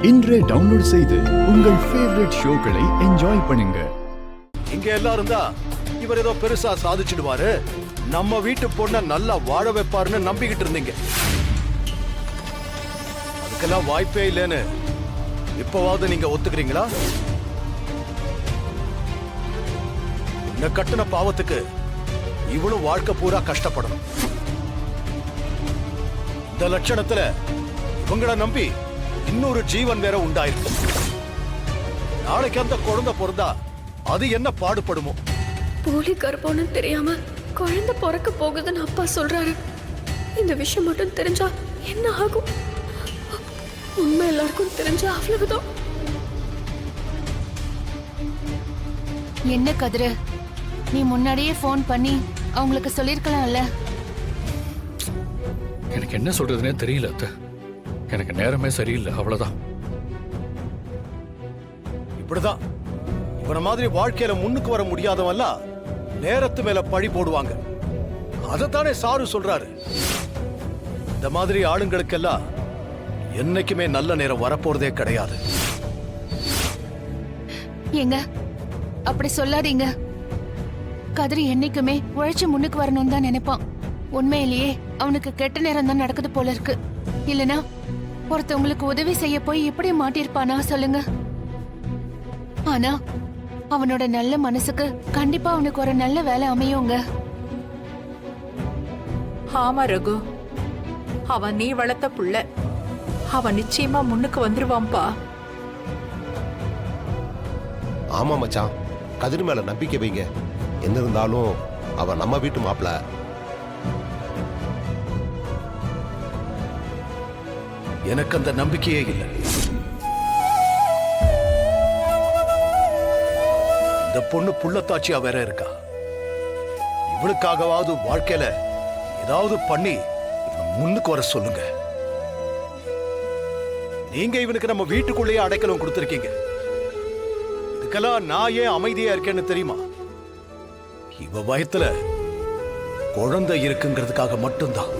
இன்றே டவுன்லோட் செய்து உங்கள் ஃபேவரட் ஷோக்களை என்ஜாய் பண்ணுங்க. இங்க எல்லாரும் தான் இவர் ஏதோ பெருசா சாதிச்சிடுவாரு, நம்ம வீட்டு பொண்ண நல்லா வாழ வைப்பாருன்னு நம்பிக்கிட்டு இருந்தீங்க. அதுக்கெல்லாம் வாய்ப்பே இல்லைன்னு இப்பவாவது நீங்க ஒத்துக்கிறீங்களா? இந்த கட்டின பாவத்துக்கு இவளும் வாழ்க்கை பூரா கஷ்டப்படணும். இந்த லட்சணத்துல இவங்களை நம்பி இன்னொரு ஜீவன் வேற உண்டாயிருக்கு. நாளைக்கு அந்த குழந்தை பிறந்தா அது என்ன பாடுபடுமோ? போலி கர்ப்பம்னு தெரியாம குழந்தை பிறக்க போகுதுன்னு அப்பா சொல்றாரு. இந்த விஷயம் மட்டும் தெரிஞ்சா என்ன ஆகும்? உண்மை எல்லாருக்கும் தெரிஞ்சா அவ்வளவுதான். என்ன கதிரு, நீ முன்னாடியே போன் பண்ணி அவங்களுக்கு சொல்லிருக்கலாம்ல. எனக்கு என்ன சொல்றதுனே தெரியல அத்தை. எனக்கு நேரமே சரியில்லை, அவ்வளவுதான். இப்படிதான் இவன மாதிரி வாழ்க்கையில முன்னுக்கு வர முடியாதவல்ல நேரத்து மேல பழி போடுவாங்க. அதத்தானே சாரு சொல்றாரு. இந்த மாதிரி ஆளுங்களுக்கெல்லாம் என்னைக்குமே நல்ல நேரம் வரப்போறதே கிடையாது. ஏங்க அப்படி சொல்லாதீங்க. கதிரி என்னைக்குமே உழைச்சு முன்னுக்கு வரணும்னு தான் நினைப்பான். உண்மையிலேயே அவனுக்கு கெட்ட நேரம் தான் நடக்குது போல இருக்கு. இல்லனா ஒருத்தவங்களுக்கு உதவி செய்ய போய் எப்படி மாட்டிருப்பானா சொல்லுங்க. ஆனா அவனோட நல்ல மனசுக்கு கண்டிப்பா அவனுக்கு ஒரு நல்ல வேலை அமையுங்க. ஆமா ரகு, அவன் நீ வளர்த்த புள்ள. அவன் நிச்சயமா முன்னுக்கு வந்துருவான்பா. ஆமா மச்சான், கதிர் மேல நம்பிக்கை வைங்க. என்ன இருந்தாலும் அவன் நம்ம வீட்டு மாப்பிள. எனக்கு அந்த நம்பிக்கையே இல்லை. இந்த பொண்ணு புள்ளத்தாச்சியா வேற இருக்கா. இவளுக்காகவாவது வாழ்க்கையில ஏதாவது பண்ணி முன்னுக்கு வர சொல்லுங்க. நீங்க இவனுக்கு நம்ம வீட்டுக்குள்ளேயே அடைக்கலம் கொடுத்திருக்கீங்க. இதுக்கெல்லாம் நான் ஏன் அமைதியா இருக்கேன்னு தெரியுமா? இவ வயத்துல குழந்தை இருக்குங்கிறதுக்காக மட்டும்தான்.